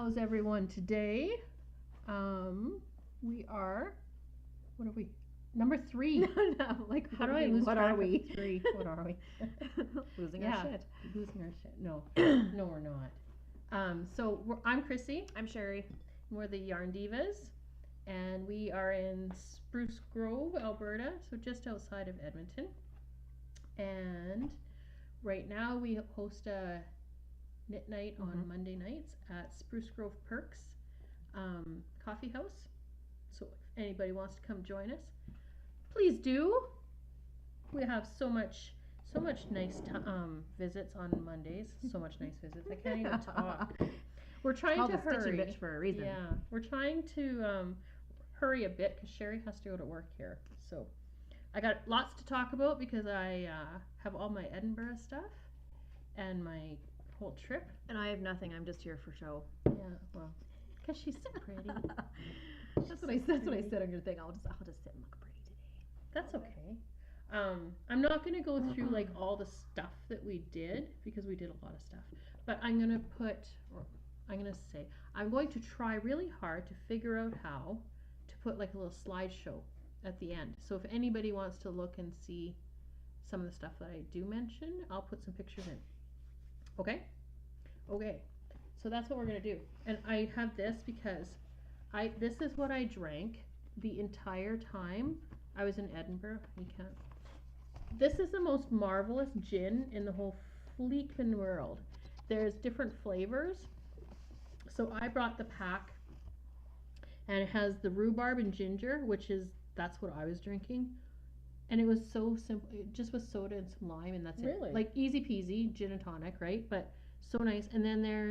How's everyone today? We are, what are we? Number 3. No, like how do I lose what track are we? of 3? What are we? Losing Yeah, our shit. losing our shit. No, no, we're not. I'm Chrissy. I'm Sherri. We're the Yarn Divas, and we are in Spruce Grove, Alberta, so just outside of Edmonton. And right now we host a knit night on Monday nights at Spruce Grove Perks Coffee House. So if anybody wants to come join us, please do. We have so much nice visits on Mondays. So much nice visits. I can't even talk. We're trying to hurry. Bitch for a reason. Yeah, we're trying to hurry a bit because Sherri has to go to work here. So I got lots to talk about because I have all my Edinburgh stuff and my whole trip. And I have nothing. I'm just here for show. Yeah, well, because she's so pretty. That's what I said on your thing. I'll just sit and look pretty today. That's okay. I'm not going to go through like all the stuff that we did because we did a lot of stuff. But I'm going to try really hard to figure out how to put like a little slideshow at the end. So if anybody wants to look and see some of the stuff that I do mention, I'll put some pictures in. Okay? Okay. So that's what we're going to do. And I have this because this is what I drank the entire time I was in Edinburgh. You can't. This is the most marvelous gin in the whole fleekin' world. There's different flavors. So I brought the pack, and it has the rhubarb and ginger, that's what I was drinking. And it was so simple. It just was soda and some lime, and that's Really? it. Like easy peasy, gin and tonic, right? But so nice. And then there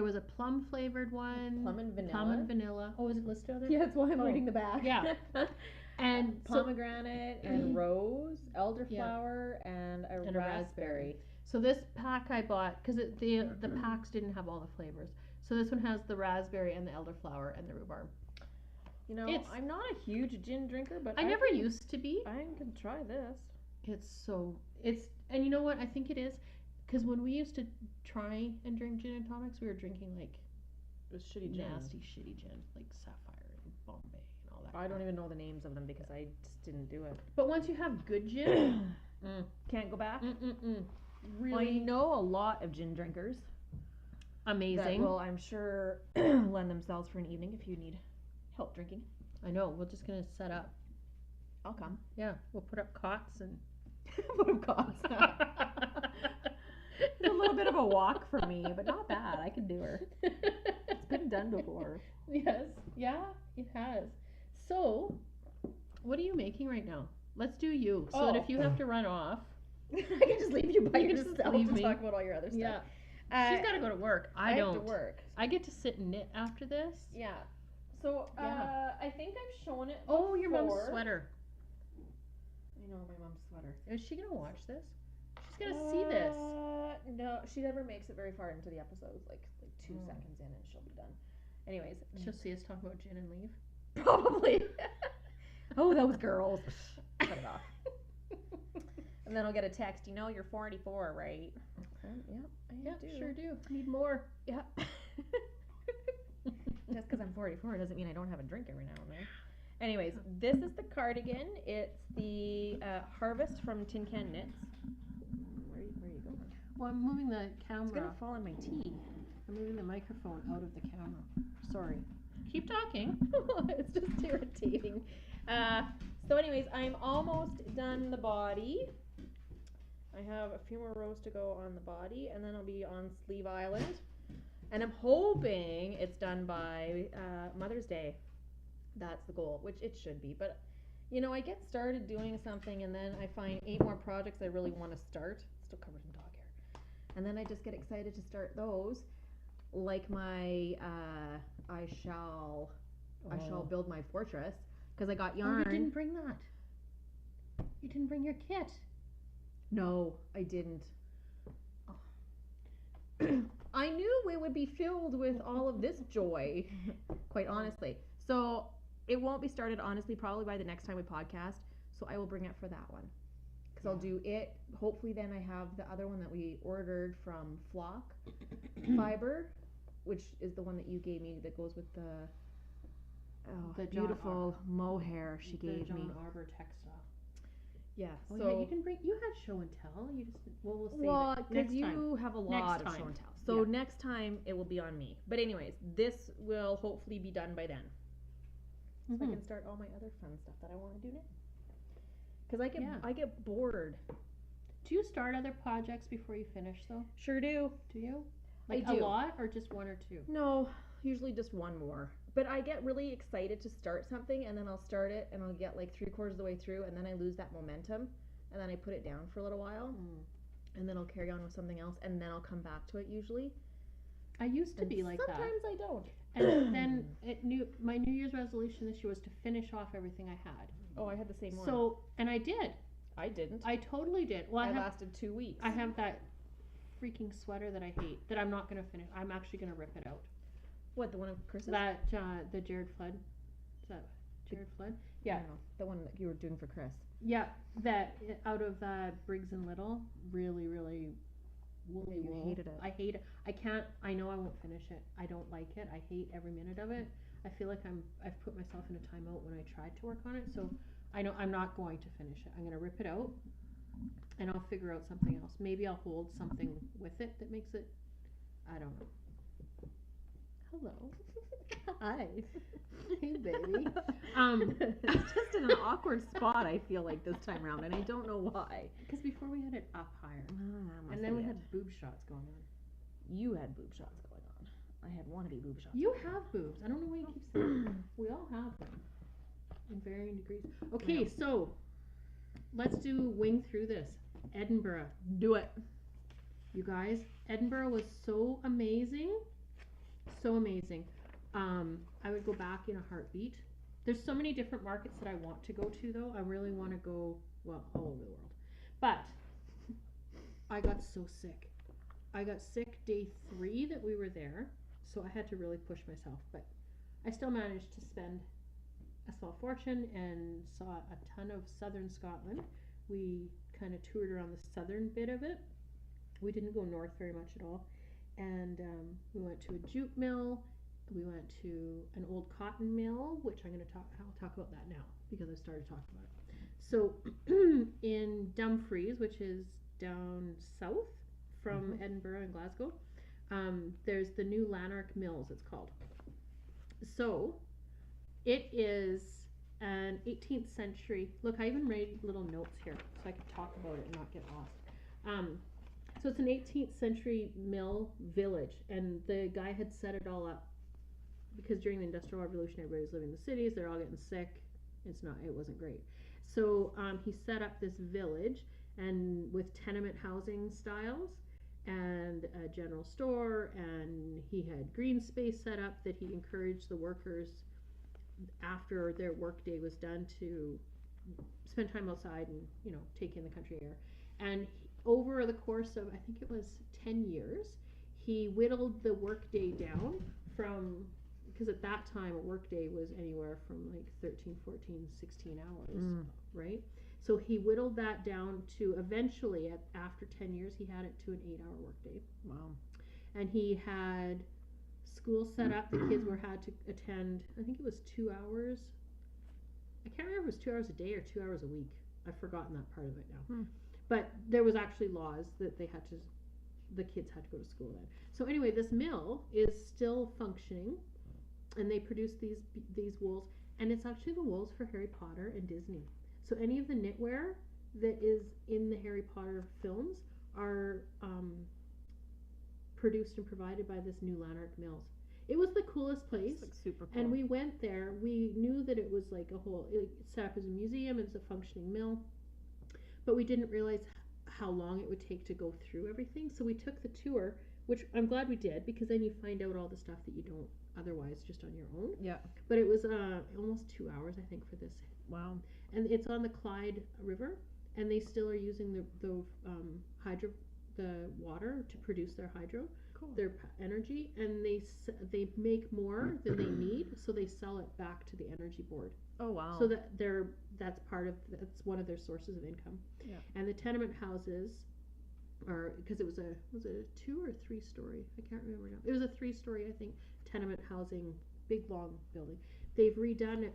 was a plum flavored one. Plum and vanilla. Plum and vanilla. Oh, is it listed on there? Yeah, that's why I'm reading the back. Yeah. And pomegranate and rose, elderflower, and a raspberry. So this pack I bought because the packs didn't have all the flavors. So this one has the raspberry and the elderflower and the rhubarb. You know, I'm not a huge gin drinker, but I never used to be. I can try this. And you know what? I think it is because when we used to try and drink gin and tonics, we were drinking like shitty gin. Nasty shitty gin, like Sapphire and Bombay and all that. I don't even know the names of them because I just didn't do it. But once you have good gin, can't go back. Really, well, I know a lot of gin drinkers. Amazing. That will, I'm sure, lend themselves for an evening if you need help drinking. I know. We're just gonna set up. I'll come. Yeah, we'll put up cots and put up cots. It's a little bit of a walk for me, but not bad. I can do her. It's been done before. Yes. Yeah, it has. So, what are you making right now? Let's do you. So that if you have to run off, I can just leave you by yourself to talk about all your other stuff. Yeah. She's got to go to work. I don't. have to work. I get to sit and knit after this. Yeah. So, I think I've shown it before. Oh, your mom's sweater. I know, my mom's sweater. Is she going to watch this? She's going to see this. No, she never makes it very far into the episodes, like 2 seconds in and she'll be done. Anyways. She'll see us talk about gin and leave. Probably. Oh, those girls. Cut it off. And then I'll get a text, you're 44, right? Yeah, I sure do. Need more. Yeah. Just because I'm 44 doesn't mean I don't have a drink every now and then. Anyways, this is the cardigan. It's the Harvest from Tin Can Knits. Where are you going? Well, I'm moving the camera. It's going to fall in my tea. I'm moving the microphone out of the camera. Sorry. Keep talking. It's just irritating. So anyways, I'm almost done the body. I have a few more rows to go on the body, and then I'll be on Sleeve Island. And I'm hoping it's done by Mother's Day. That's the goal, which it should be. But, I get started doing something, and then I find 8 more projects I really want to start. Still covered in dog hair. And then I just get excited to start those. Like my, I shall build my fortress. Because I got yarn. Oh, you didn't bring that. You didn't bring your kit. No, I didn't. I knew it would be filled with all of this joy, quite honestly. So it won't be started, honestly, probably by the next time we podcast. So I will bring it for that one. Because I'll do it. Hopefully then I have the other one that we ordered from Flock Fiber. which is the one that you gave me that goes with the The John beautiful mohair she the gave John me. Arbor textile. Yeah. Oh So yeah, you can bring. You had show and tell. You just we'll save well, it because next you time. have a lot of Next show time. and tell. So Yeah. next time it will be on me. But anyways, this will hopefully be done by then. So I can start all my other fun stuff that I want to do now. Because I get bored. Do you start other projects before you finish though? Sure do. Do you? Like I a do. lot or just one or two? No, usually just one more. But I get really excited to start something, and then I'll start it, and I'll get like 3/4 of the way through, and then I lose that momentum, and then I put it down for a little while, and then I'll carry on with something else, and then I'll come back to it usually. I used to be like that. Sometimes I don't. And then my New Year's resolution this year was to finish off everything I had. Oh, I had the same one. So, and I did. I didn't. I totally did. Well, I lasted 2 weeks. I have that freaking sweater that I hate that I'm not going to finish. I'm actually going to rip it out. What, the one of Chris's? That, the Jared Flood. Is that Jared Flood? Yeah. I don't know. The one that you were doing for Chris. Yeah, that out of Briggs and Little. Really, really woolly You wool. hated it. I hate it. I can't, I know I won't finish it. I don't like it. I hate every minute of it. I feel like I've put myself in a timeout when I tried to work on it, so I know I'm not going to finish it. I'm going to rip it out, and I'll figure out something else. Maybe I'll hold something with it that makes it, I don't know. Hello. Hi. Hey, baby. It's just in an awkward spot, I feel like, this time around, and I don't know why. Because before we had it up higher, and then we had boob shots going on. You had boob shots going on. I had wannabe boob shots. You have boobs. I don't know why you keep saying that. We all have them. In varying degrees. Okay, so let's wing through this. Edinburgh. Do it. You guys, Edinburgh was so amazing. So amazing. I would go back in a heartbeat. There's so many different markets that I want to go to though. I really want to go, well, all over the world. But I got so sick. I got sick day 3 that we were there. So I had to really push myself. But I still managed to spend a small fortune and saw a ton of southern Scotland. We kind of toured around the southern bit of it. We didn't go north very much at all. And we went to a jute mill. We went to an old cotton mill, which I'll talk about that now because I started talking about it. So in Dumfries, which is down south from Edinburgh and Glasgow, there's the new Lanark Mills, it's called. So it is an 18th century, look, I even made little notes here so I could talk about it and not get lost. So it's an 18th century mill village, and the guy had set it all up because during the Industrial Revolution everybody was living in the cities, they're all getting sick, it wasn't great. So he set up this village and with tenement housing styles and a general store, and he had green space set up that he encouraged the workers after their work day was done to spend time outside and, you know, take in the country air. And over the course of, I think it was 10 years, he whittled the work day down from, because at that time a work day was anywhere from like 13, 14, 16 hours, right? So he whittled that down to eventually, after 10 years, he had it to an 8-hour work day. Wow. And he had school set up, the kids had to attend, I think it was 2 hours. I can't remember if it was 2 hours a day or 2 hours a week. I've forgotten that part of it now. But there was actually laws that the kids had to go to school then. So anyway, this mill is still functioning, and they produce these wools, and it's actually the wools for Harry Potter and Disney. So any of the knitwear that is in the Harry Potter films are produced and provided by this new Lanark Mills. It was the coolest place. It's like super cool. And we went there. We knew that it was like it's set up as a museum, it's a functioning mill. But we didn't realize how long it would take to go through everything. So we took the tour, which I'm glad we did, because then you find out all the stuff that you don't otherwise just on your own. Yeah. But it was almost 2 hours, I think, for this. Wow. And it's on the Clyde River, and they still are using the water to produce their hydro, their energy, and they make more than they need, so they sell it back to the energy board. Oh wow. So that's one of their sources of income. Yeah. And the tenement houses or because it was a 2 or 3 story? I can't remember now. It was a 3 story, I think, tenement housing, big long building. They've redone it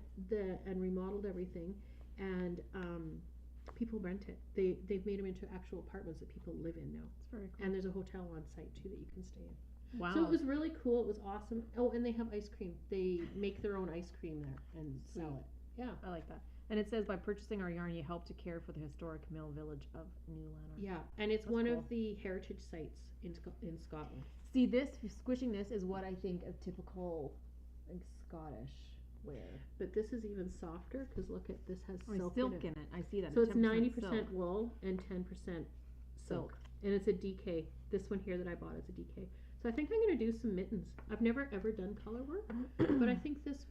and remodeled everything, and people rent it. They've made them into actual apartments that people live in now. It's very cool. And there's a hotel on site too that you can stay in. Wow. So it was really cool. It was awesome. Oh, and they have ice cream. They make their own ice cream there and sell it. Yeah. I like that. And it says by purchasing our yarn, you help to care for the historic mill village of New Lanark. Yeah, and it's That's one cool. of the heritage sites in Scotland. See, this squishing this is what I think of typical like Scottish wear. But this is even softer because look at this has silk, silk in it. in it. I see that. So it's 10% 90% silk. wool and 10% silk. And it's a DK. This one here that I bought is a DK. So I think I'm going to do some mittens. I've never ever done color work, but I think this.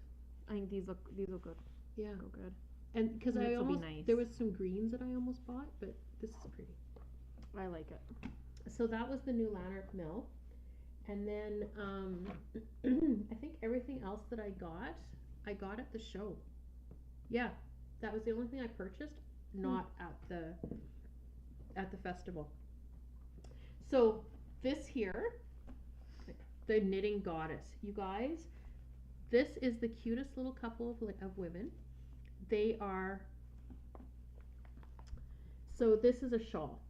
I think these look good. Yeah. Go good. And because I This will be almost nice. there was some greens that I almost bought, but this is pretty. I like it. So that was the New Lanark mill, and then I think everything else that I got at the show. Yeah, that was the only thing I purchased, not at the festival. So this here, the knitting goddess, you guys, this is the cutest little couple of women. They are. So this is a shawl.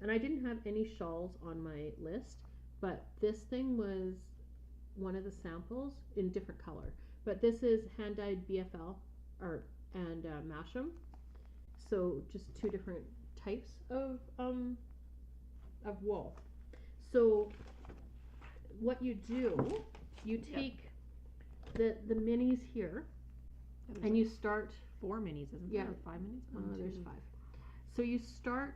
And I didn't have any shawls on my list, but this thing was one of the samples in different color. But this is hand-dyed BFL and Masham. So just 2 different types of wool. So what you do, you take the minis here, and you start 4 minis, isn't Yeah. there? Or 5 minis? there's 5. So you start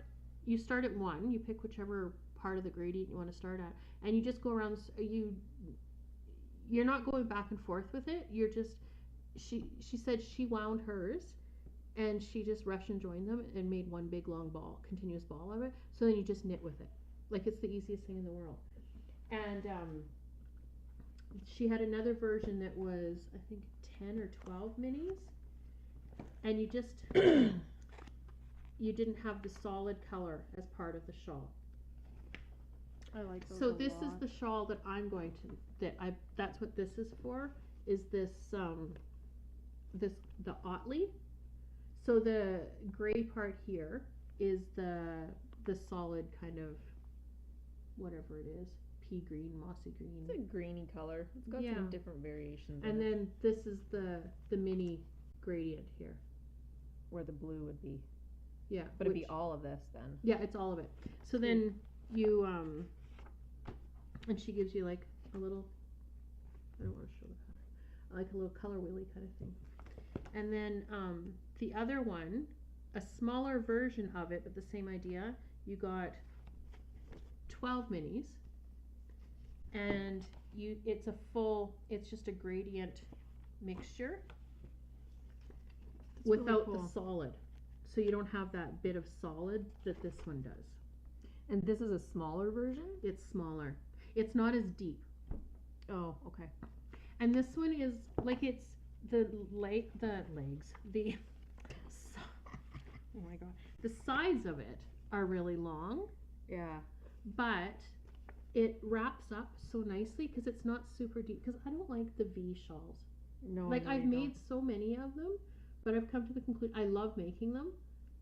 at 1, you pick whichever part of the gradient you want to start at, and you just go around. You're not going back and forth with it. You're just she said she wound hers, and she just Russian joined them and made one big long ball, continuous ball of it. So then you just knit with it, like it's the easiest thing in the world. And she had another version that was I think 10 or 12 minis, and you just you didn't have the solid color as part of the shawl. I like those. So this is the shawl that I'm going to that's what this is for, is this the Otley. So the gray part here is the solid kind of whatever it is, pea green, mossy green. It's a greeny color. It's got Yeah. some different variations. And in it, then this is the mini gradient here. where the blue would be. Yeah. But it'd be all of this then. Yeah, it's all of it. So then you and she gives you like a little, I don't want to show the color, like a little color wheelie kind of thing. And then the other one, a smaller version of it, but the same idea. You got 12 minis, and it's just a gradient mixture That's really without cool. the solid. So you don't have that bit of solid that this one does. And this is a smaller version? It's smaller. It's not as deep. Oh, okay. And this one is like it's the legs, oh my god, the sides of it are really long, Yeah. but it wraps up so nicely because it's not super deep. Because I don't like the V shawls. No, Like I know I've you made so many of them, but I've come to the conclusion I love making them.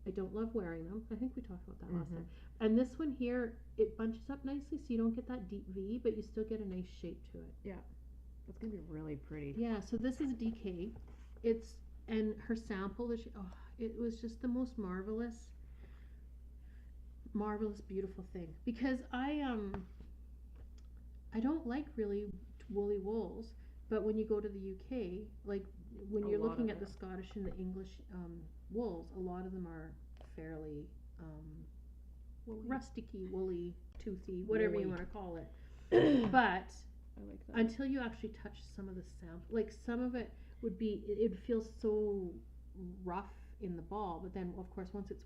I don't love wearing them. I think we talked about that last time. And this one here, it bunches up nicely, so you don't get that deep V, but you still get a nice shape to it. It's gonna be really pretty. Yeah, so this is DK. And her sample that it was just the most marvelous, beautiful thing. Because I don't like really woolly wools, but when you go to the UK, like when you're looking at the Scottish and the English wools, a lot of them are fairly rusticy, woolly, toothy, whatever you want to call it. But I like that. until you actually touch some of the sample, like some of it would be, it feels so rough in the ball, but then of course once it's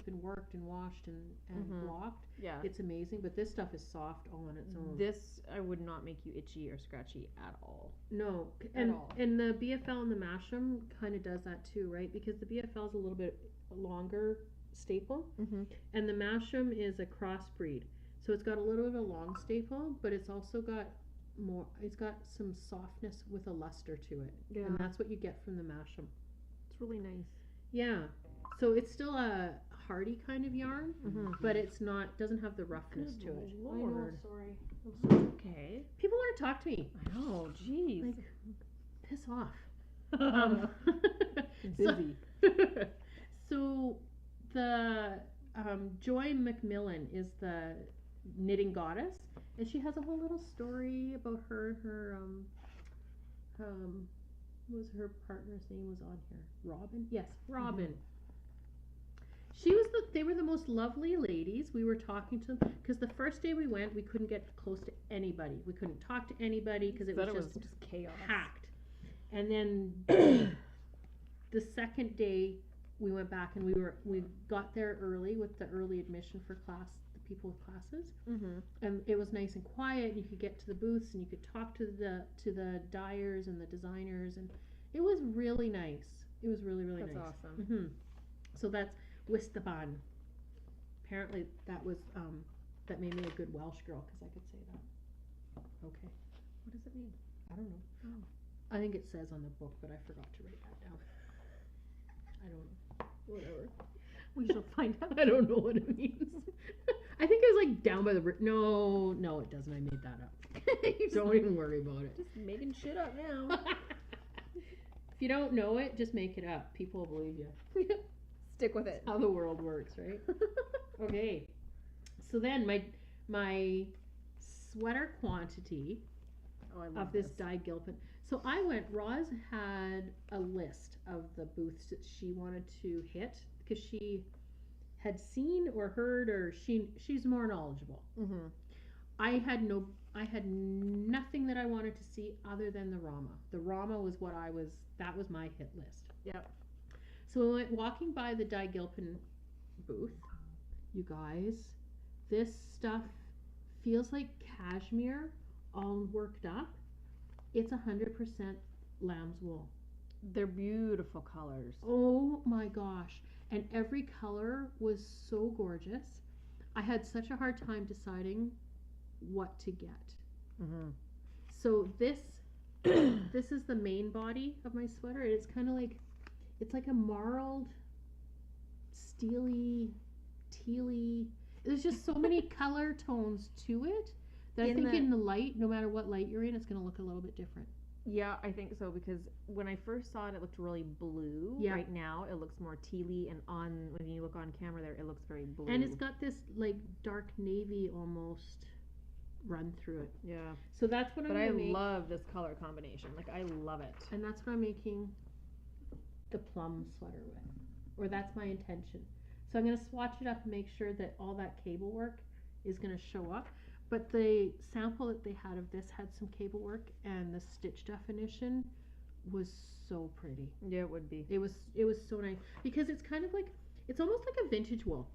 been worked and washed and blocked, Yeah. it's amazing. But this stuff is soft all on its own. This I would not make you itchy or scratchy at all. No, At all. and the BFL and the Masham kind of does that too, right? Because the BFL is a little bit longer staple, Mm-hmm. and the Masham is a crossbreed. So it's got a little bit of a long staple, but it's also got more. It's got some softness with a luster to it, Yeah. and that's what you get from the Masham. It's really nice. Yeah. So it's still a hardy kind of yarn, Mm-hmm. but it's not. Doesn't have the roughness to it. Lord. Sorry. Okay. People want to talk to me. I know. Jeez. Like, piss off. Busy. So the Joy McMillan is the knitting goddess, and she has a whole little story about her what was her partner's name was on here? Robin? Yes, Robin. They were the most lovely ladies. We were talking to them because the first day we went, we couldn't get close to anybody. We couldn't talk to anybody because it was just chaos. packed. And then the second day we went back and we got there early with the early admission for class, the people with classes, Mm-hmm. and it was nice and quiet. And you could get to the booths and you could talk to the dyers and the designers, and it was really nice. It was really nice. That's awesome. Mm-hmm. So that's Wistaban. Apparently that was that made me a good Welsh girl because I could say that. Okay. What does it mean? I don't know. Oh. I think it says on the book, but I forgot to write that down. I don't know. Whatever. We shall find out. I don't know what it means. I think it was like down by the river. No, it doesn't. I made that up. Don't even worry about it. Just making shit up now. If you don't know it, just make it up. People will believe you. Stick with it. How the world works, right? Okay. So then my sweater quantity Oh, I love of this dyed gilpin. So I went, Roz had a list of the booths that she wanted to hit because she had seen or heard, or she's more knowledgeable. Mm-hmm. I had nothing that I wanted to see other than the Rama. The Rama was that was my hit list. Yep. So we went walking by the dyed gilpin booth. You guys, this stuff feels like cashmere all worked up. It's 100% lamb's wool. They're beautiful colors. Oh my gosh. And every color was so gorgeous. I had such a hard time deciding what to get. Mm-hmm. So this is the main body of my sweater. It's kind of like, it's like a marled, steely, tealy. There's just so many color tones to it that I think in the light, no matter what light you're in, it's going to look a little bit different. Yeah, I think so, because when I first saw it, it looked really blue. Yeah. Right now, it looks more tealy, and when you look on camera there, it looks very blue. And it's got this like dark navy almost run through it. Yeah. So that's what I'm But I make. love this color combination. Like, I love it. And that's what I'm making the plum sweater with. Or that's my intention. So I'm going to swatch it up and make sure that all that cable work is going to show up. But the sample that they had of this had some cable work, and the stitch definition was so pretty. Yeah, it would be. It was so nice because it's kind of like, it's almost like a vintage wool.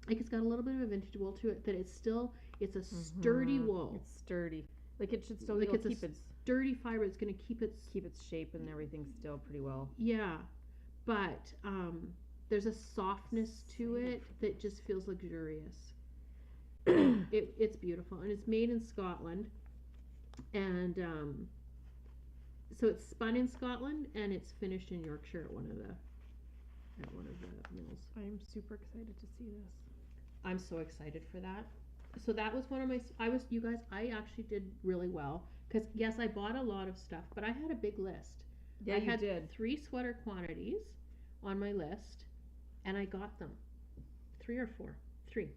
Like it's got a little bit of a vintage wool to it, that it's a sturdy wool. It's sturdy. Like, it should still Like it's keep a its sturdy fiber. It's going to keep its shape and everything still pretty well. Yeah, but there's a softness to it that just feels luxurious. It's beautiful, and it's made in Scotland, and so it's spun in Scotland and it's finished in Yorkshire at one of the mills. I'm super excited to see this. I'm so excited for that. So that was one of my. I actually did really well because yes, I bought a lot of stuff, but I had a big list. Yeah, I had 3 sweater quantities on my list, and I got them. 3 or 4. 3.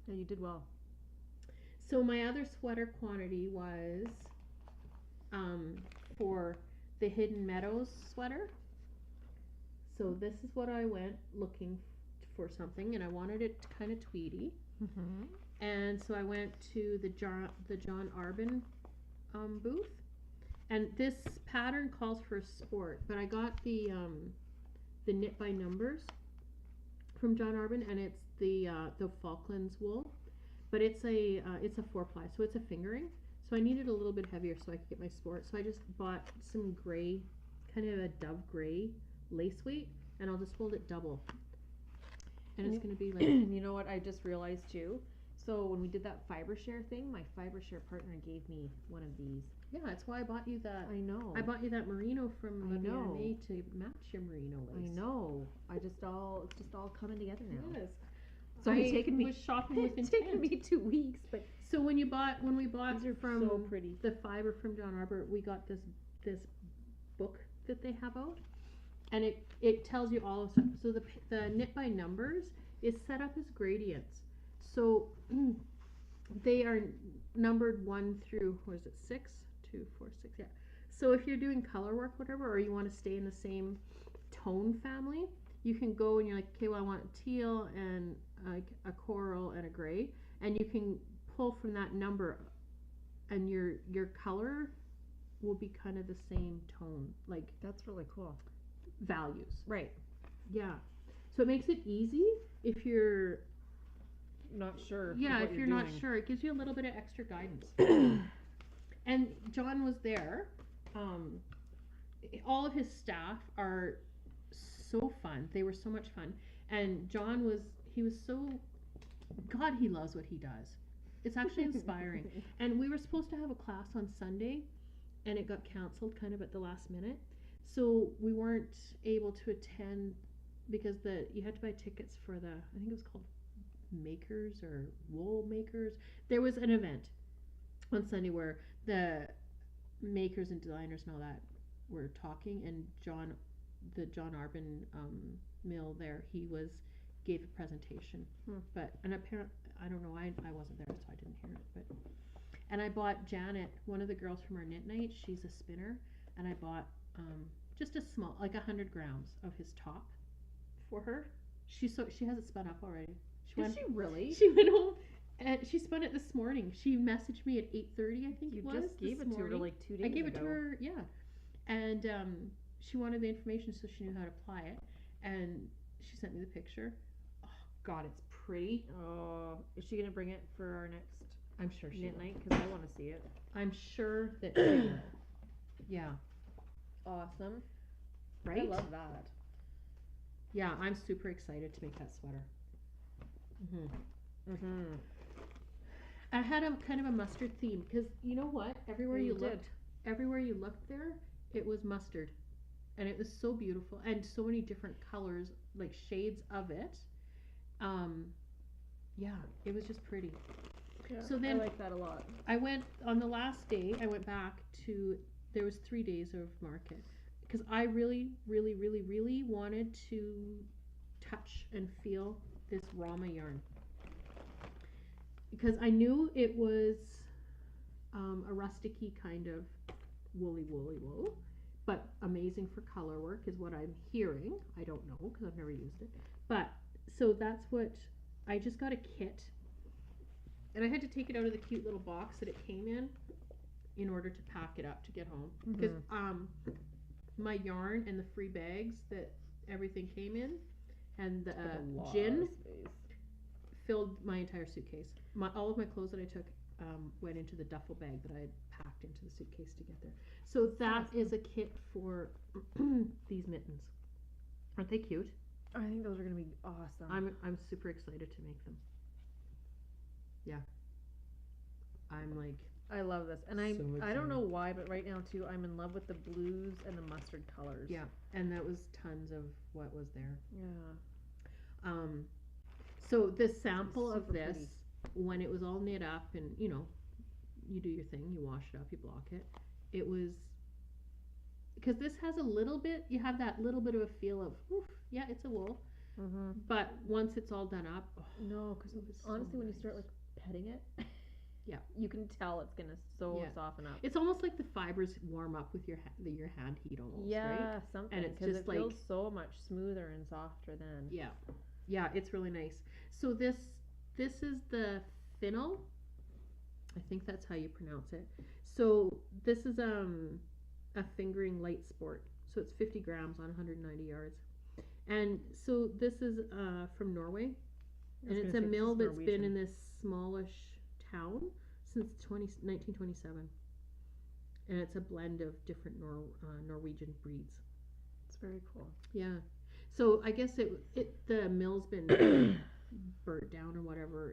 Yeah, you did well. So my other sweater quantity was for the Hidden Meadows sweater. So this is what I went looking for something, and I wanted it kind of tweedy. Mm-hmm. And so I went to the John Arbin booth, and this pattern calls for sport, but I got the knit by numbers from John Arbin, and it's the Falklands wool, but it's a 4-ply, so it's a fingering. So I needed a little bit heavier so I could get my sport. So I just bought some gray, kind of a dove gray lace weight, and I'll just fold it double. And it's going to be like, you know what I just realized too? So when we did that fiber share thing, my fiber share partner gave me one of these. yeah, that's why I bought you that. I know. I bought you that merino from I know. Levier to match your merino lace. I know. It's just all coming together now. Yes. So it's taken me was shopping with it's intent. taken me 2 weeks, but So when we bought these are from so pretty. the fiber from John Arbor, we got this book that they have out, and it tells you all of stuff. So the knit by numbers is set up as gradients. So they are numbered 1 through, what is it, 6? 2, 4, 6, yeah. So if you're doing color work, whatever, or you want to stay in the same tone family, you can go and you're like, okay, well, I want teal and a coral and a gray, and you can pull from that number, and your color will be kind of the same tone, like That's really cool. values. Right. Yeah. So it makes it easy if you're Not sure. yeah, what if you're doing. not sure, it gives you a little bit of extra guidance. And John was there. All of his staff are so fun. They were so much fun. And John was so, God, he loves what he does. It's actually inspiring. And we were supposed to have a class on Sunday, and it got canceled kind of at the last minute. So we weren't able to attend because you had to buy tickets for I think it was called Makers or Wool Makers. There was an event on Sunday where the makers and designers and all that were talking, and the John Arbin mill there, gave a presentation. But and apparently, I don't know, I wasn't there, so I didn't hear it. And I bought Janet, one of the girls from our knit night. She's a spinner, and I bought just a small, like 100 grams of his top for her. She has it spun up already. Did she really? She went home and she spun it this morning. She messaged me at 8:30, I think You it was. just gave it to her like 2 days ago. I gave it to her, yeah. And she wanted the information so she knew how to apply it. And she sent me the picture. Oh, God, it's pretty. Oh, is she gonna bring it for our next I'm sure she knit will. night? Because I want to see it. I'm sure that she will. Yeah. Awesome. Right? I love that. Yeah, I'm super excited to make that sweater. I had a kind of a mustard theme because you know what? Everywhere you looked there, it was mustard, and it was so beautiful and so many different colors, like shades of it. Yeah, it was just pretty. Yeah, So then I like that a lot. I went on the last day. I went back to. There was 3 days of market because I really, really, really, really wanted to touch and feel this Rama yarn because I knew it was a rusticy kind of woolly wool, but amazing for color work is what I'm hearing. I don't know because I've never used it, but so that's what I just got a kit, and I had to take it out of the cute little box that it came in order to pack it up to get home because my yarn and the free bags that everything came in and the gin filled my entire suitcase. All of my clothes that I took went into the duffel bag that I had packed into the suitcase to get there. So that is a kit for these mittens. Aren't they cute? I think those are gonna be awesome. I'm super excited to make them. Yeah. I'm like, I love this, and so I don't know why, but right now too, I'm in love with the blues and the mustard colors. yeah, and that was tons of what was there. Yeah. So the sample of super this, pretty. when it was all knit up and, you know, you do your thing, you wash it up, you block it. It was, because this has a little bit, you have that little bit of a feel of, oof, yeah, it's a wool. But once it's all done up, No, because honestly, when you start like petting it, yeah, you can tell it's gonna soften up. it's almost like the fibers warm up with your hand heat almost, Yeah, right? something. And it's because just it feels like- so much smoother and softer then. Yeah, yeah, it's really nice. So this is the Finnel. I think that's how you pronounce it. So this is a fingering light sport. So it's 50 grams on 190 yards. And so this is from Norway, and it's a mill that's been in this smallish town since 1927, and it's a blend of different Norwegian breeds. It's very cool. Yeah. So I guess the mill's been burnt down or whatever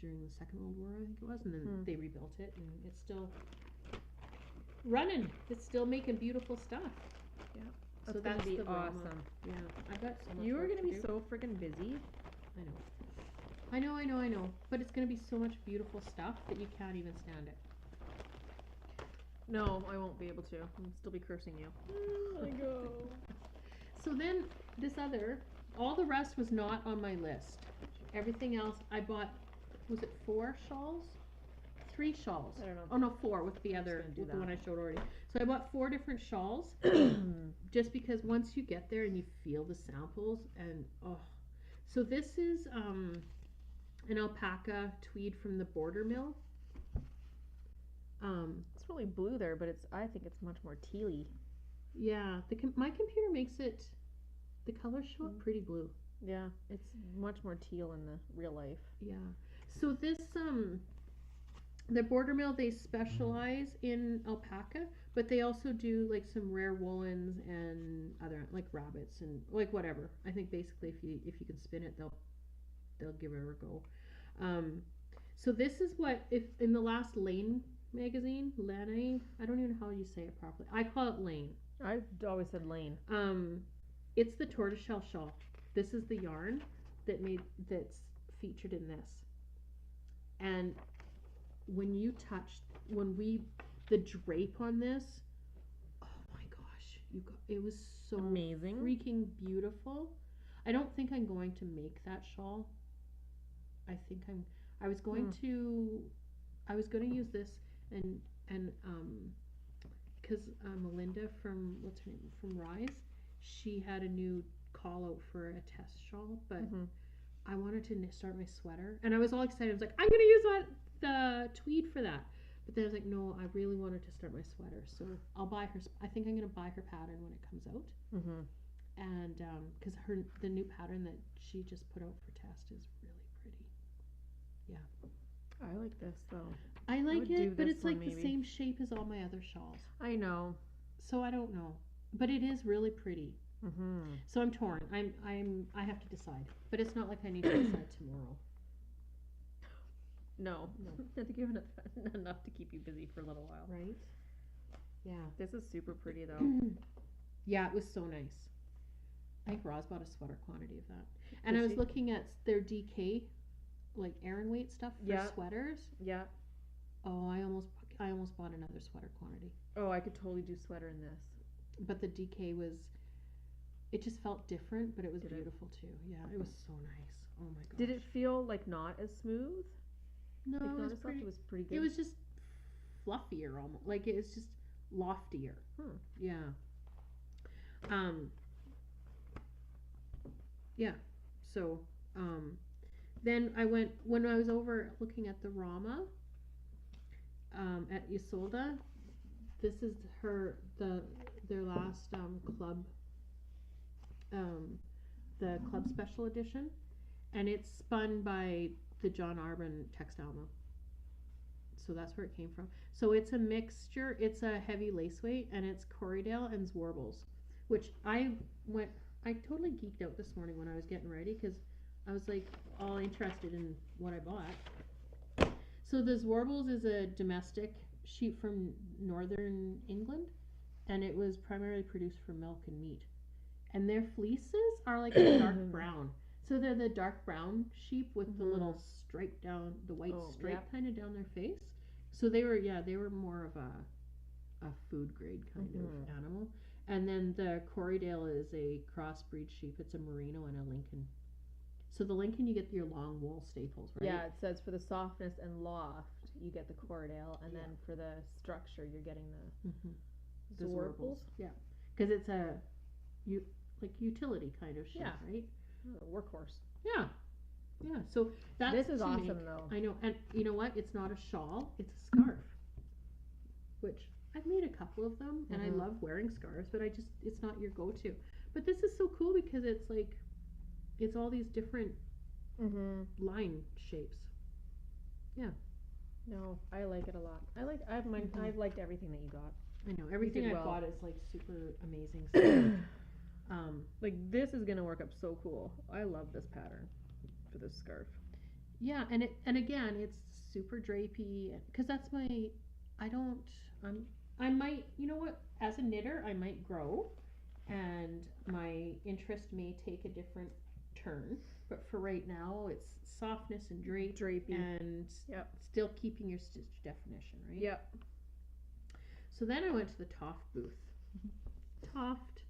during the Second World War, I think it was, and then they rebuilt it, and it's still running. It's still making beautiful stuff. Yeah. So That's gonna be the Rama. awesome. Yeah, I got so much. You are work gonna to be do. so freaking busy. I know. But it's gonna be so much beautiful stuff that you can't even stand it. No, I won't be able to. I'll still be cursing you. Oh my god. So then all the rest was not on my list. Everything else I bought, was it 4 shawls? 3 shawls. I don't know. Oh no, 4 with the one I showed already. So I bought 4 different shawls just because once you get there and you feel the samples and so this is an alpaca tweed from the Border Mill. It's really blue there, but I think it's much more tealy. Yeah, my computer makes it, the colors show up pretty blue. Yeah, it's much more teal in the real life. Yeah. So this the Border Mill, they specialize in alpaca, but they also do like some rare woolens and other like rabbits and like whatever. I think basically if you can spin it, they'll give it a go. So this is what if in the last Lane magazine, Lane, I don't even know how you say it properly. I call it Lane. I've always said Lane. It's the tortoiseshell shawl. This is the yarn that's featured in this. And when the drape on this, oh my gosh, it was so amazing, freaking beautiful. I don't think I'm going to make that shawl. I was going to use this and because Melinda from Rise, she had a new call out for a test shawl, but I wanted to start my sweater and I was all excited. I was like, I'm gonna use the tweed for that, but then I was like, no, I really wanted to start my sweater, so I'll buy her. I think I'm gonna buy her pattern when it comes out, and because the new pattern that she just put out for test is really pretty. Yeah, I like this though. I like it, but it's like the same shape as all my other shawls. I know. So I don't know, but it is really pretty. So I'm torn. I have to decide, but it's not like I need to decide tomorrow. No. I think you have enough to keep you busy for a little while. Right? Yeah. This is super pretty though. Yeah, it was so nice. I think Roz bought a sweater quantity of that. And I was looking at their DK, like Aran weight stuff for sweaters. Yeah. Oh, I almost bought another sweater quantity. Oh, I could totally do sweater in this. But the DK it just felt different, but it was beautiful too. Yeah, it was so nice. Oh my gosh. Did it feel like not as smooth? No, like it was pretty good. It was just fluffier almost. Like it was just loftier. Yeah. Yeah. So, then when I was over looking at the Rama, at Isolda, this is their last club, the club special edition, and it's spun by the John Arbon textile mill. So that's where it came from. So it's a mixture. It's a heavy lace weight, and it's Corriedale and Zwarbles, which I totally geeked out this morning when I was getting ready because I was like all interested in what I bought. So the Zwarbles is a domestic sheep from northern England, and it was primarily produced for milk and meat. And their fleeces are like a dark brown. So they're the dark brown sheep with the little stripe down, the white stripe kind of down their face. So they were more of a food grade kind of animal. And then the Corriedale is a crossbreed sheep. It's a Merino and a Lincoln. So the Lincoln, you get your long wool staples, right? Yeah, it says for the softness and loft, you get the Corriedale, and then for the structure, you're getting the Zwarbles. Yeah, because it's a utility kind of sheep, right? Oh, workhorse. Yeah. So this is awesome, though. I know, and you know what? It's not a shawl; it's a scarf. Which I've made a couple of them, and I love wearing scarves, but it's not your go-to. But this is so cool because it's all these different line shapes. Yeah. No, I like it a lot. I've liked everything that you got. I know everything I bought is like super amazing. Like this is gonna work up so cool. I love this pattern for this scarf. Yeah, and again, it's super drapey because that's my. I don't. I might. You know what? As a knitter, I might grow, and my interest may take a different turn. But for right now, it's softness and Drapey. and Yep. still keeping your stitch definition, right? Yep. So then I went to the Toft booth. Toft.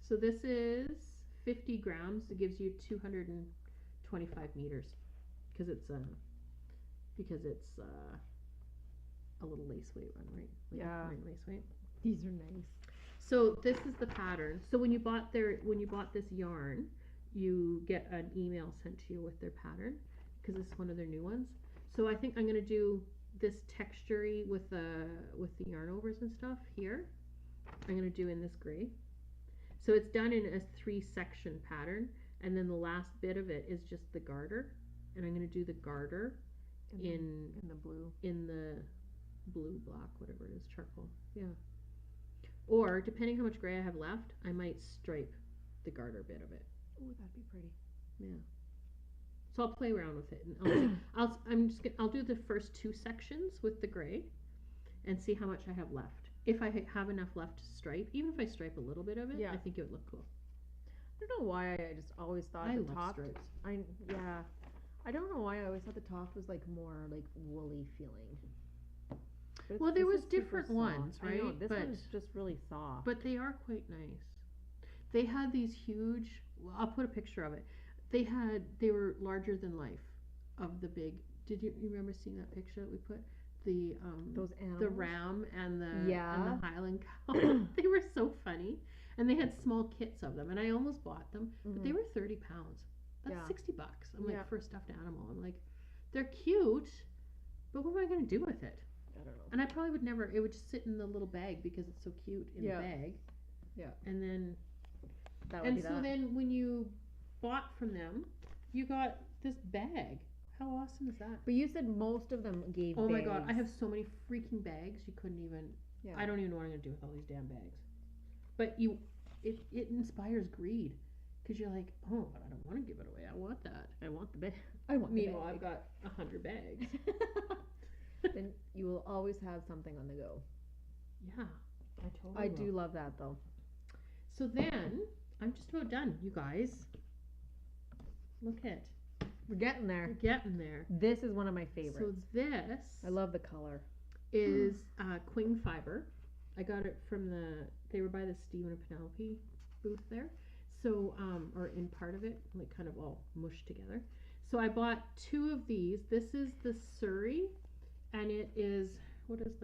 So this is 50 grams. It gives you 225 meters because it's a little lace weight one, right? Like Yeah. Lace weight. These are nice. So this is the pattern. So when you bought this yarn, you get an email sent to you with their pattern because it's one of their new ones. So I think I'm gonna do this textury with the yarn overs and stuff here. I'm gonna do in this gray. So it's done in a 3-section pattern, and then the last bit of it is just the garter, and I'm gonna do the garter in the blue. in the blue, black, whatever it is, charcoal. Yeah. Or depending how much gray I have left, I might stripe the garter bit of it. Oh, that'd be pretty. Yeah. So I'll play around with it, and I'll do the first 2 sections with the gray, and see how much I have left. If I have enough left to stripe, even if I stripe a little bit of it, Yeah. I think it would look cool. I don't know why I just always thought I the love top. stripes. Yeah. I don't know why I always thought the top was like more like woolly feeling. But Well, there this was is super different soft. ones, I know, right? this But- one's just really soft. But they are quite nice. They had these huge. Well, I'll put a picture of it. They were larger than life, of the big. Did you remember seeing that picture that we put? The those animals. the ram and the Yeah. Highland cow. They were so funny, and they had small kits of them, and I almost bought them, but they were £30. That's Yeah. $60. I'm Yeah. like, for a stuffed animal. I'm like, they're cute, but what am I gonna do with it? I don't know. And I probably would never. It would just sit in the little bag because it's so cute in Yeah. the bag. Yeah. And then That would and be so that. then when you bought from them, you got this bag. How awesome is that? But you said most of them gave. Oh my god, I bags. have so many freaking bags. You couldn't even. Yeah. I don't even know what I'm gonna do with all these damn bags. But it inspires greed because you're like, oh, but I don't want to give it away. I want that. I want the bag. I want. the Meanwhile, bag. I've got 100 bags. Then you will always have something on the go. Yeah, I totally. I will. do love that though. So then I'm just about done, you guys. Look at. We're getting We're there. getting there. This is one of my So favorites. this I love the color. is Queen fiber. I got it from they were by the Stephen and Penelope booth there. So, or in part of it, like kind of all mushed together. So I bought 2 of these. This is the Surrey, and it is, what is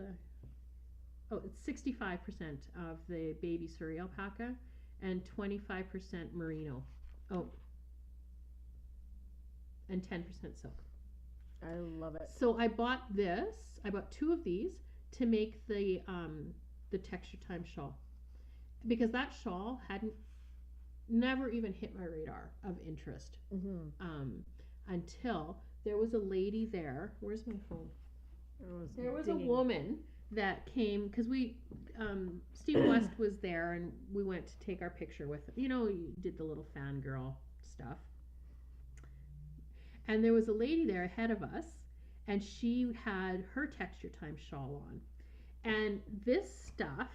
it's 65% of the baby Surrey alpaca and 25% merino. Oh, and 10% silk. I love it. So I bought 2 of these to make the Texture Time shawl, because that shawl never even hit my radar of interest until there was a lady there. Where's my phone? There was a woman that came because Steve West was there, and we went to take our picture with him. You did the little fangirl stuff. And there was a lady there ahead of us, and she had her Texture Time shawl on. And this stuff,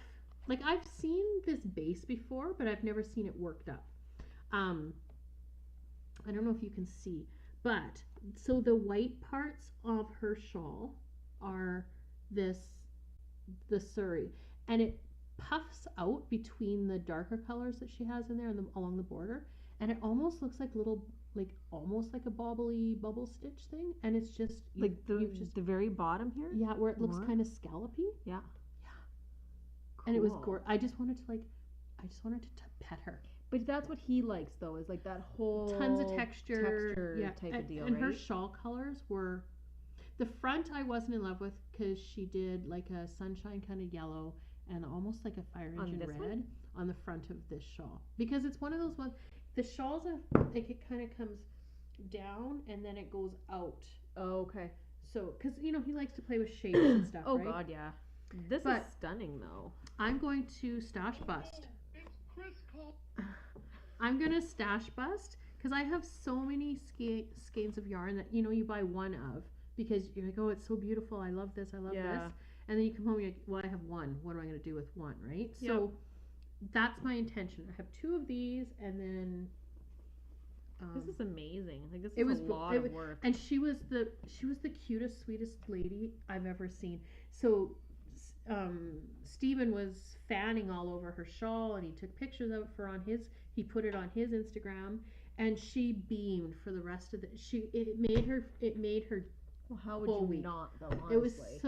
like, I've seen this base before, but I've never seen it worked up. I don't know if you can see, but so the white parts of her shawl are the Surrey, and it puffs out between the darker colors that she has in there and along the border, and it almost looks like almost like a bobbly bubble stitch thing, and it's just Like the very bottom here. yeah, where it looks What? kind of scallopy. Yeah. And it was Cool. gorgeous. I just wanted to pet her. But that's what he likes though, is like that whole Tons of texture, yeah, type of deal, and right? her shawl colors were. The front I wasn't in love with because she did like a sunshine kind of yellow and almost like a fire On engine this red one? on the front of this shawl, because it's one of those ones. The shawls like it kind of comes down and then it goes out. Oh, okay. So because he likes to play with shapes and stuff. Oh right? God, yeah. This But- is stunning, though. I'm going to stash bust. I'm going to stash bust because I have so many skeins of yarn that, you know, you buy one of because you're like, oh, it's so beautiful. I love this. I love this. And then you come home and you're like, well, I have one. What am I going to do with one, right? Yep. So that's my intention. I have 2 of these and then... This is amazing. Like, this it is was a lot of work. And she was the cutest, sweetest lady I've ever seen. So Stephen was fanning all over her shawl and he took pictures of it he put it on his Instagram, and she beamed for the rest of it made her Well, how would full you week. not, though, honestly?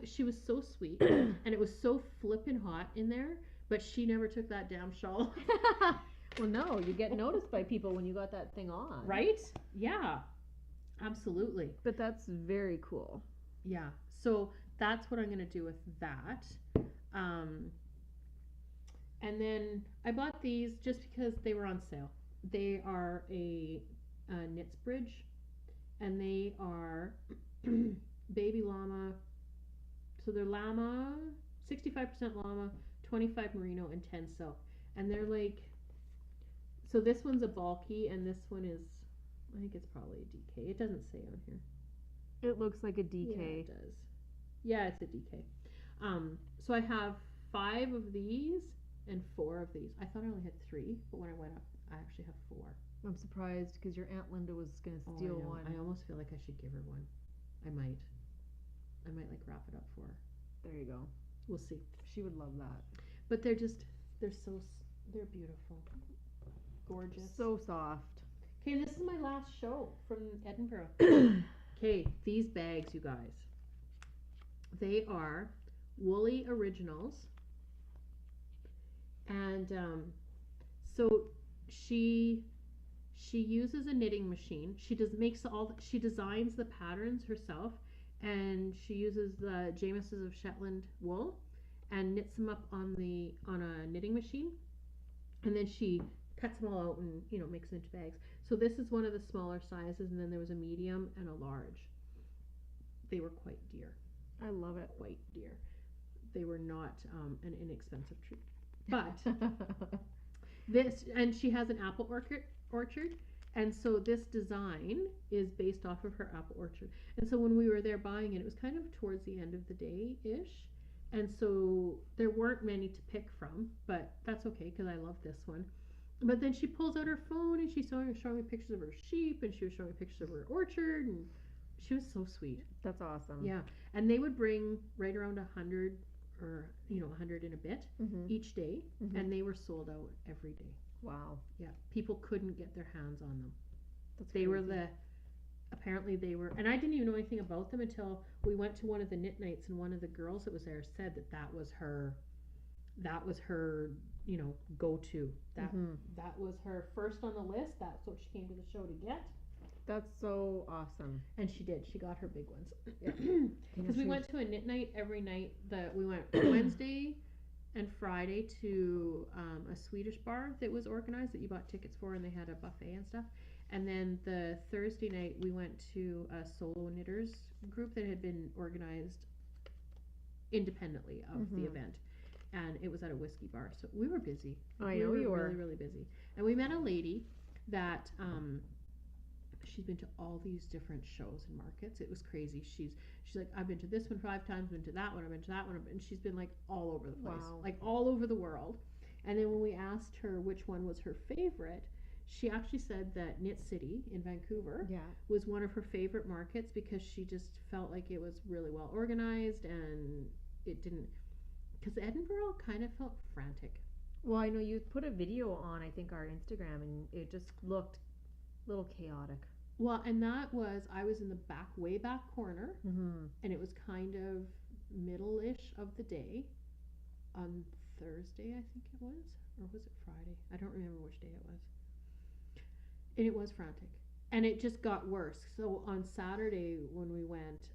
She was so sweet and it was so flippin' hot in there, but she never took that damn shawl. Well, no, you get noticed by people when you got that thing on. Right? Yeah. Absolutely. But that's very cool. Yeah. So that's what I'm going to do with that. And then I bought these just because they were on sale. They are a knits bridge, and they are baby llama. So they're llama, 65% llama, 25 merino, and 10 silk. And they're like, so this one's a bulky, and this one is, I think it's probably a DK. It doesn't say on here. It looks like a DK. Yeah, it does. Yeah, it's a DK. So I have 5 of these and 4 of these. I thought I only had 3, but when I went up, I actually have 4. I'm surprised because your Aunt Linda was going to steal one. I almost feel like I should give her one. I might like wrap it up for her. There you go. We'll see. She would love that. But they're beautiful. Gorgeous. So soft. Okay, this is my last show from Edinburgh. Okay, these bags, you guys. They are Woolly Originals. And so she uses a knitting machine. She designs the patterns herself, and she uses the Jameses of Shetland wool and knits them up on a knitting machine, and then she cuts them all out and, you know, makes them into bags. So this is one of the smaller sizes, and then there was a medium and a large. They were quite dear. I love it. Quite dear. They were not an inexpensive treat. But this, and she has an apple orchard, and so this design is based off of her apple orchard. And so when we were there buying it was kind of towards the end of the day-ish, and so there weren't many to pick from, but that's okay because I love this one. But then she pulls out her phone and she's showing me pictures of her sheep, and she was showing me pictures of her orchard, and she was so sweet. That's awesome. Yeah, and they would bring right around 100 or 100 and a bit each day, and they were sold out every day. Wow. Yeah, people couldn't get their hands on them. They were apparently they were, and I didn't even know anything about them until we went to one of the knit nights, and one of the girls that was there said that was her go-to. That was her first on the list. That's what she came to the show to get. That's so awesome. And she did. She got her big ones. Yeah. Because we went to a knit night every night. We went Wednesday and Friday to a Swedish bar that was organized that you bought tickets for, and they had a buffet and stuff. And then the Thursday night we went to a solo knitters group that had been organized independently of the event. And it was at a whiskey bar. So we were busy. I know you were. Really, really busy. And we met a lady that she's been to all these different shows and markets. It was crazy. She's like, I've been to this one 5 times, been to that one, I've been to that one, and she's been like all over the place. Wow. Like all over the world. And then when we asked her which one was her favorite, she actually said that Knit City in Vancouver was one of her favorite markets because she just felt like it was really well organized, and it didn't, because Edinburgh kind of felt frantic. Well, I know you put a video on, I think, our Instagram, and it just looked a little chaotic. Well, and that was, I was in the way back corner, and it was kind of middle-ish of the day on Thursday, I think it was, or was it Friday? I don't remember which day it was. And it was frantic, and it just got worse. So on Saturday when we went,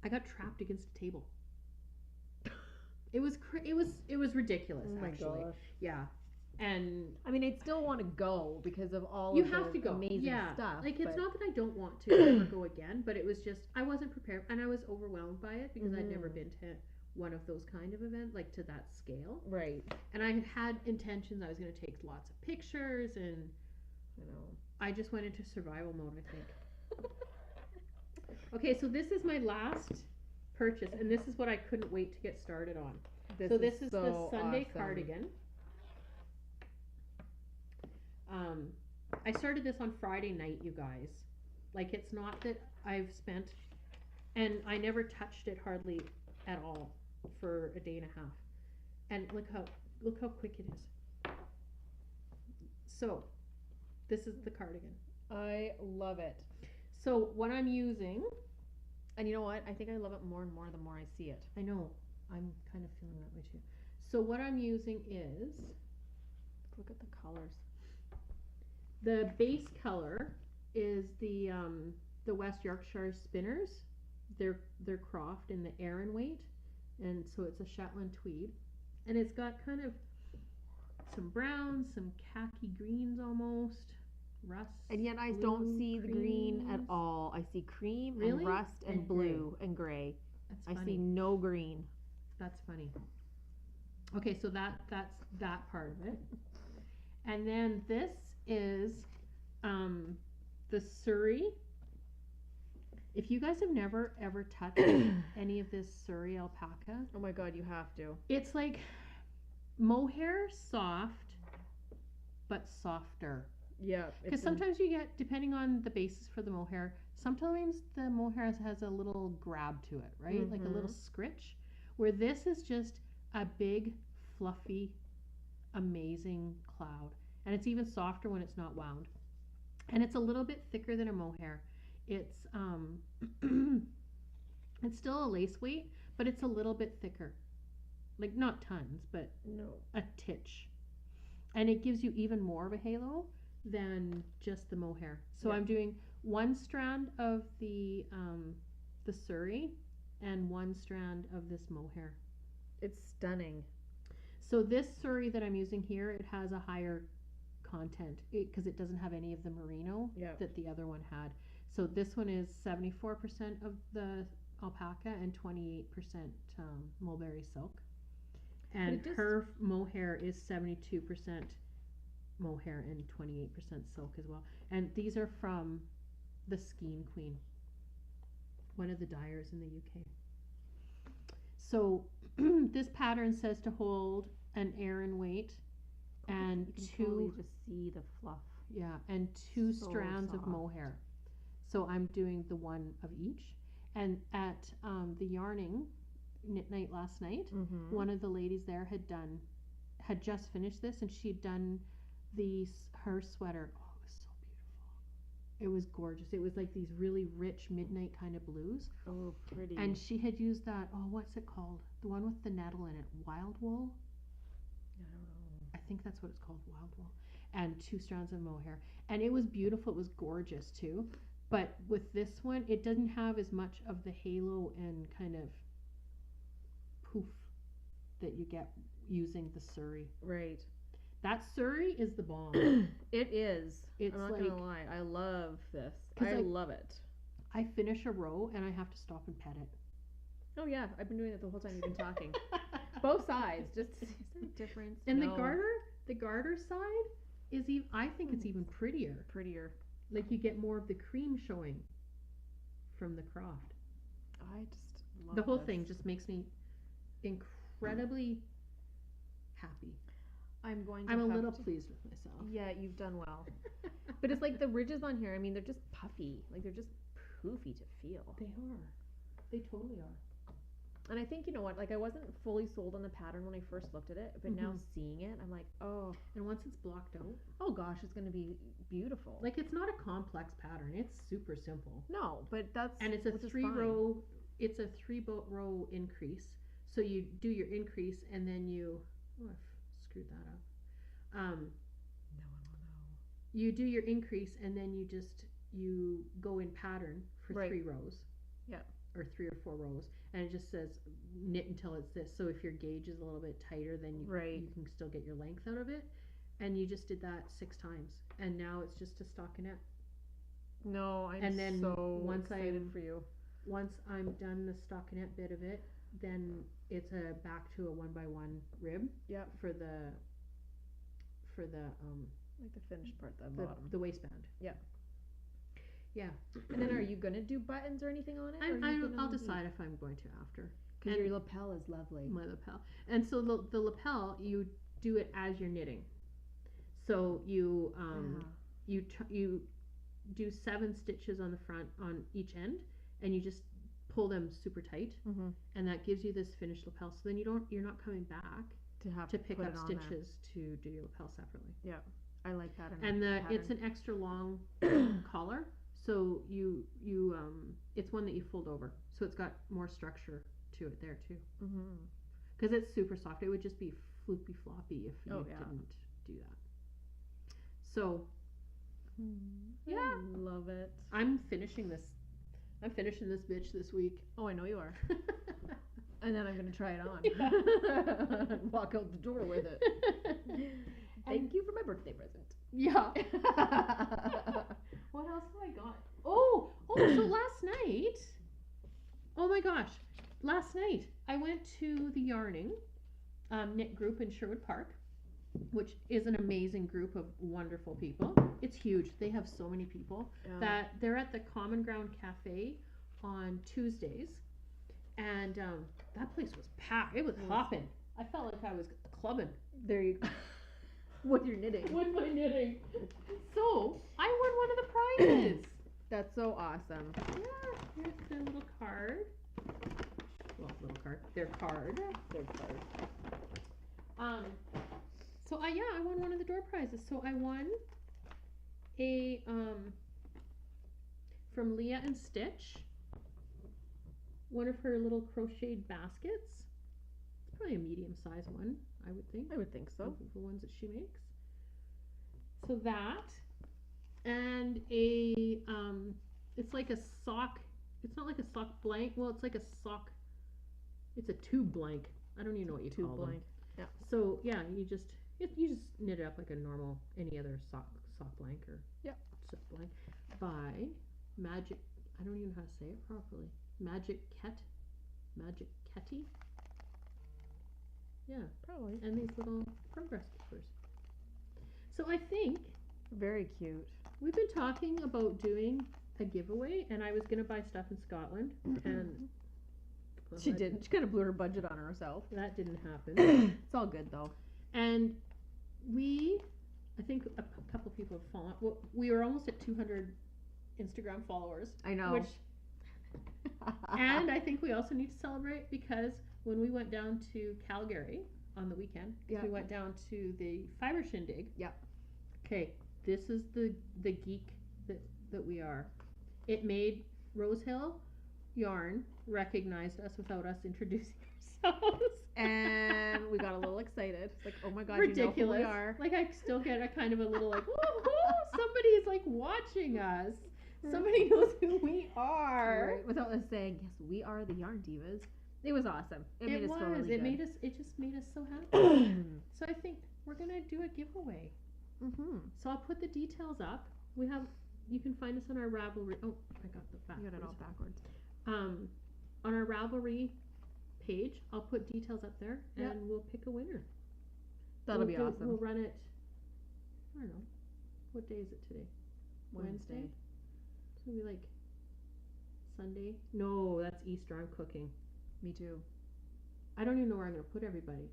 I got trapped against a table. It was ridiculous. Oh my actually. gosh. Yeah, And I mean, I'd still want to go because of all you of have the to go. amazing Yeah. stuff. Like, it's but- not that I don't want to ever go again, but it was just, I wasn't prepared, and I was overwhelmed by it because I'd never been to one of those kind of events, like to that scale. Right. And I had intentions, I was going to take lots of pictures, and I just went into survival mode, I think. Okay, so this is my last purchase, and this is what I couldn't wait to get started on. So this is the Sunday awesome. cardigan. I started this on Friday night, you guys. Like, it's not that I've spent, and I never touched it hardly at all for a day and a half. And look how quick it is. So, this is the cardigan. I love it. So what I'm using, And you know what? I think I love it more and more the more I see it. I know, I'm kind of feeling that way too. So what I'm using is, Look at the colors. the base color is the West Yorkshire Spinners. They're Croft in the Aran weight, and so it's a Shetland tweed, and it's got kind of some browns, some khaki greens almost, rust. And yet I blue, don't see the green at creams. all. I see cream Really? and rust and And blue and gray. That's I funny. see no green. That's funny. Okay, so that's that part of it. And then this is the Surrey. If you guys have never ever touched any of this Surrey alpaca, Oh my god, you have to. it's like mohair soft, but softer. Yeah. Because sometimes you get, depending on the basis for the mohair, sometimes the mohair has a little grab to it, right? Like a little scritch. Where this is just a big, fluffy, amazing cloud. And it's even softer when it's not wound. And it's a little bit thicker than a mohair. It's it's still a lace weight, but it's a little bit thicker. Like, not tons, but No. a titch. And it gives you even more of a halo than just the mohair. So Yeah. I'm doing one strand of the Surrey and one strand of this mohair. It's stunning. So this Surrey that I'm using here, it has a higher content because it doesn't have any of the merino Yeah. that the other one had. So this one is 74% of the alpaca and 28% mulberry silk. And it just- her mohair is 72% mohair and 28% silk as well. And these are from the Skein Queen, one of the dyers in the UK. So this pattern says to hold an Aran weight and You can two totally just see the fluff. and two So strands of soft. mohair. So I'm doing the one of each. And at the yarning knit night last night, Mm-hmm. one of the ladies there had just finished this, and she'd done her sweater. Oh, it was so beautiful. It was gorgeous. It was like these really rich midnight kind of blues. Oh, pretty. And she had used that, what's it called? The one with the nettle in it, wild wool? I don't know. I think that's what it's called, wild wool. And 2 strands of mohair. And it was beautiful. It was gorgeous too. But with this one, it doesn't have as much of the halo and kind of poof that you get using the Surrey. Right. That Surrey is the bomb. It is. It's I'm not like, gonna lie. I love this. 'Cause I I- love it. I finish a row and I have to stop and pet it. Oh yeah, I've been doing it the whole time you've been talking. Both sides. Just is there a difference? And No. the garter side is even, I think it's even prettier. Prettier. Like, you get more of the cream showing from the Croft. I just love The whole this. thing just makes me incredibly happy. I'm going to I'm a have little to- pleased with myself. Yeah, you've done well. But it's like the ridges on here, I mean, they're just puffy. Like they're just poofy to feel. They are. They totally are. And I think, you know what, like I wasn't fully sold on the pattern when I first looked at it, but now seeing it, I'm like, And once it's blocked out, oh gosh, it's gonna be beautiful. like, it's not a complex pattern. It's super simple. No, but that's And it's a which is 3 fine. row, it's a 3 row increase. So you do your increase and then you, I screwed that up. No one will know. You do your increase and then you go in pattern for Right. 3 rows. Yeah. Or 3 or 4 rows, and it just says knit until it's this. So if your gauge is a little bit tighter, then you Right. you can still get your length out of it. and you just did that 6 times, and now it's just a stockinette. No, I'm And then so once excited for you. Once I'm done the stockinette bit of it, then it's back to a 1x1 rib. Yep. For the Like the finished part, the bottom. the waistband. Yep. Yeah. And then are you gonna do buttons or anything on it? I'll decide if I'm going to after. Because your lapel is lovely. My lapel. And so the lapel, you do it as you're knitting. So you you do 7 stitches on the front on each end, and you just pull them super tight, and that gives you this finished lapel. So then you're not coming back to pick up stitches to do your lapel separately. Yeah, I like that. And it's an extra long collar, so you it's one that you fold over, so it's got more structure to it there too. Because it's super soft. It would just be floopy floppy if you didn't do that. So yeah, I love it. I'm finishing this bitch this week. Oh, I know you are. And then I'm gonna try it on. Yeah. Walk out the door with it. Thank you for my birthday present. Yeah. What else have I got? Oh, so last night. Oh my gosh, last night I went to the yarning knit group in Sherwood Park, which is an amazing group of wonderful people. It's huge. They have so many people that they're at the Common Ground Cafe on Tuesdays, and that place was packed. It was hopping. I felt like I was clubbing. There you go. With your knitting. With my knitting. So I won one of the prizes. That's so awesome. Yeah, here's their little card. Well, little card. Their card. So I won one of the door prizes. So I won a from Leah and Stitch, one of her little crocheted baskets. It's probably a medium-sized one, I would think. I would think so. Of the ones that she makes. So that, and a it's like a sock. It's not like a sock blank. Well, it's like a sock. It's a tube blank. I don't even know what you call them. Yeah. So yeah, you just knit it up like a normal any other sock blank or sock blank by Magic. I don't even know how to say it properly. Magic Ketty. Yeah, probably. And these little progress keepers. So I think very cute. We've been talking about doing a giveaway, and I was gonna buy stuff in Scotland, and she didn't. She kind of blew her budget on herself. That didn't happen. It's all good though. And I think a couple people have fallen. Well, we were almost at 200 Instagram followers. I know. And I think we also need to celebrate because when we went down to Calgary on the weekend, we went down to the fiber shindig. Yep. Okay, this is the geek that we are. It made Rosehill Yarn recognized us without us introducing ourselves. And we got a little excited. It's like, oh my god, ridiculous. You know who we are. Like I still get a kind of a little like, whoa, somebody's like watching us. Somebody knows who we are. Right. Without us saying, yes, we are the Yarn Divas. It was awesome. It made us feel really good. It just made us so happy. So I think we're gonna do a giveaway. So I'll put the details up. You can find us on our Ravelry. Oh, I got the backwards. You got it all backwards. On our Ravelry page, I'll put details up there, and we'll pick a winner. That'll be awesome. We'll run it. I don't know. What day is it today? Wednesday. It's gonna be like Sunday. No, that's Easter. I'm cooking. Me too. I don't even know where I'm gonna put everybody.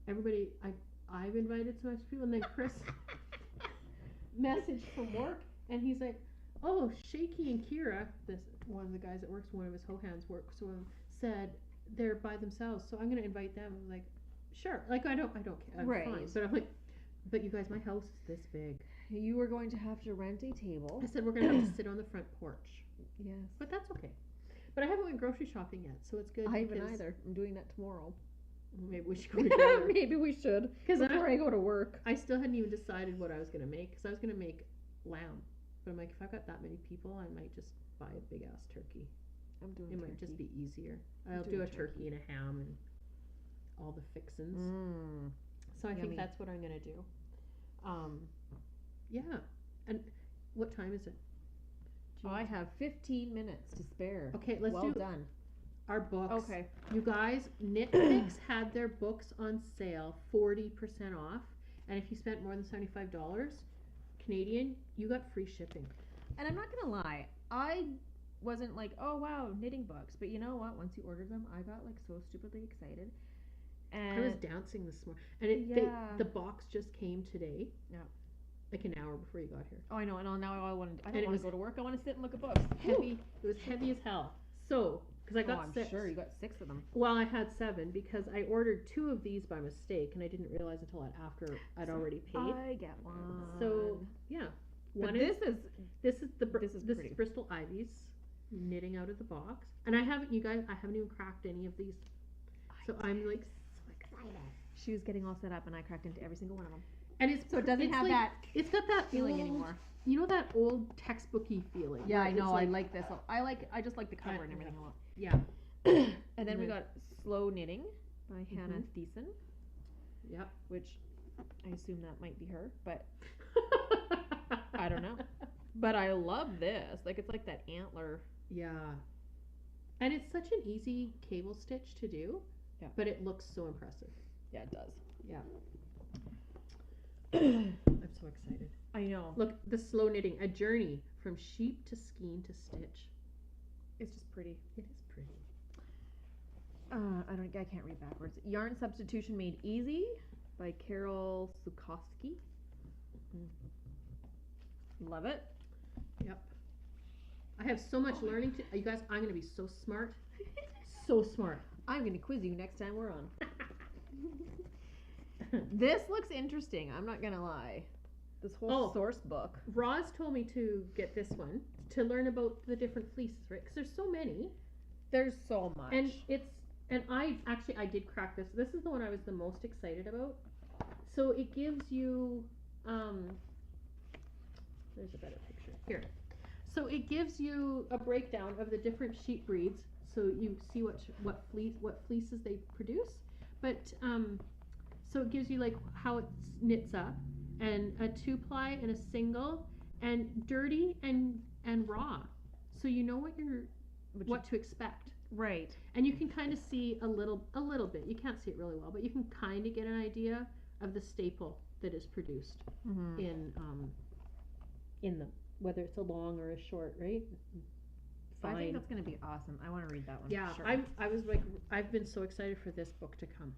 I've invited some extra people, and then Chris messaged from work, and he's like, "Oh, Shaky and Kira, this one of the guys that works, one of his hands works for him, said they're by themselves, so I'm gonna invite them." I'm like, "Sure." Like I don't care. I'm fine. But I'm like, "But you guys, my house is this big." You were going to have to rent a table. I said we're gonna have to sit on the front porch. Yes. But that's okay. But I haven't went grocery shopping yet, so it's good. I haven't either. I'm doing that tomorrow. Maybe we should go together. Maybe we should. Before I go to work. I still hadn't even decided what I was gonna make, because I was gonna make lamb. But I'm like, if I've got that many people, I might just buy a big ass turkey. I'm doing it turkey. Might just be easier. I'll do a turkey and a ham and all the fixins. So I Yummy. think that's what I'm gonna do. Yeah. And what time is it? Do you- I have 15 minutes to spare. Okay, let's well do done. our books. Okay. You guys, Knit Fix had their books on sale, 40% off. And if you spent more than $75 Canadian, you got free shipping. And I'm not gonna lie, I wasn't like, oh wow, knitting books. But you know what? Once you ordered them, I got like so stupidly excited. And I was dancing this morning. And the box just came today. Yeah. Like an hour before you got here. oh, I know. And now I don't want it to was go to work. I want to sit and look at books. Heavy. It was heavy as hell. So, because I got I'm 6. sure you got 6 of them. Well, I had 7 because I ordered 2 of these by mistake and I didn't realize until after I'd already paid. I get one. So, yeah. But One this is this is this is pretty. Bristol Ivy's knitting out of the box. And I haven't even cracked any of these. So I'm like so excited. She was getting all set up, and I cracked into every single one of them. And it's So it doesn't it's have like, that it's got that feeling old, anymore. You know that old textbooky feeling. Yeah, where I it's know. I like this. I just like the cover and everything a lot. Yeah. And then we got Slow Knitting by Hannah Thiessen, Yep. which I assume that might be her, but I don't know. But I love this. Like, it's like that antler. Yeah. And it's such an easy cable stitch to do. Yeah. But it looks so impressive. Yeah, it does. Yeah. I'm so excited. I know. Look, the slow knitting, a journey from sheep to skein to stitch. It's just pretty. It is pretty. I can't read backwards. Yarn Substitution Made Easy by Carol Sukowski. Love it. Yep. I have so much learning to. You guys, I'm gonna be so smart. So smart. I'm gonna quiz you next time we're on. This looks interesting. I'm not gonna lie. This whole source book. Roz told me to get this one to learn about the different fleeces, right? Because there's so many. There's so much. And I did crack this. This is the one I was the most excited about. So it gives you, there's a better picture here. So it gives you a breakdown of the different sheep breeds. So you see what fleeces they produce. But so it gives you like how it knits up, and a 2-ply and a single, and dirty and raw. So you know what to expect. Right. And you can kind of see a little bit. You can't see it really well, but you can kind of get an idea of the staple that is produced in them, whether it's a long or a short, right? I think that's going to be awesome. I want to read that one. Yeah, for sure. I was like, I've been so excited for this book to come.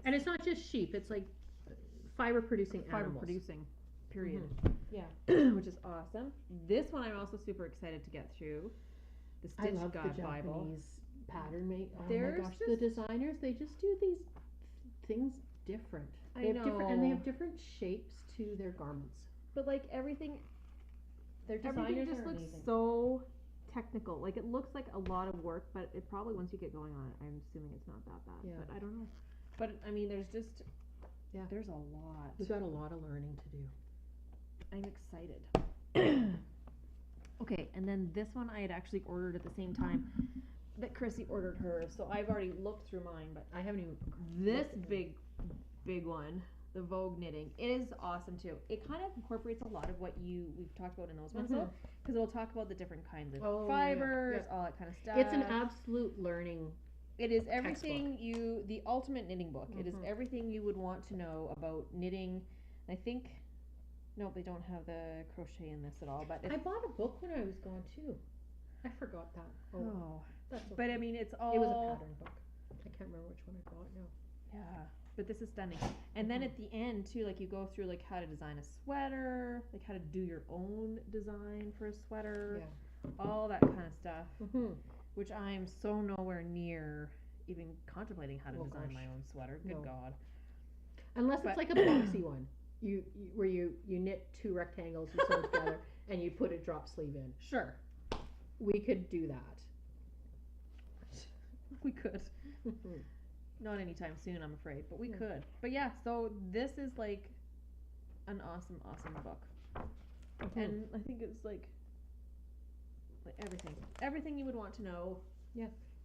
And it's not just sheep, it's like fiber producing animals. Fiber producing, period. Yeah. Which is awesome. This one I'm also super excited to get through. The I Stitch love God the Bible. Japanese pattern make. Oh There's my gosh, the designers, they just do these things different. I They have different, and they know. have different shapes to their garments. But like everything Their everything designers just are looks amazing. so technical. Like it looks like a lot of work, but it probably once you get going on it, I'm assuming it's not that bad. Yeah. But I don't know. But I mean there's just Yeah. there's a lot. We've got a lot of learning to do. I'm excited. Okay, and then this one I had actually ordered at the same time that Chrissy ordered hers, so I've already looked through mine, but I haven't even. this big one, the Vogue knitting, it is awesome too. It kind of incorporates a lot of what we've talked about in those ones though, because it'll talk about the different kinds of fibers, all that kind of stuff. It's an absolute learning. It is everything the ultimate knitting book. It is everything you would want to know about knitting. I think, no, they don't have the crochet in this at all, but I bought a book when I was gone too. I forgot that. oh, That's okay. but I mean, it's all. It was a pattern book. I can't remember which one I bought now. Yeah, but this is stunning. And then at the end too, like you go through like how to design a sweater, like how to do your own design for a sweater, all that kind of stuff, which I'm so nowhere near even contemplating how to design my own sweater. Good God. Unless it's like a boxy one. Where you knit 2 rectangles, you sew together, and you put a drop sleeve in. Sure. We could do that. We could. Not anytime soon, I'm afraid, but we could. But yeah, so this is like an awesome book. And I think it's like everything you would want to know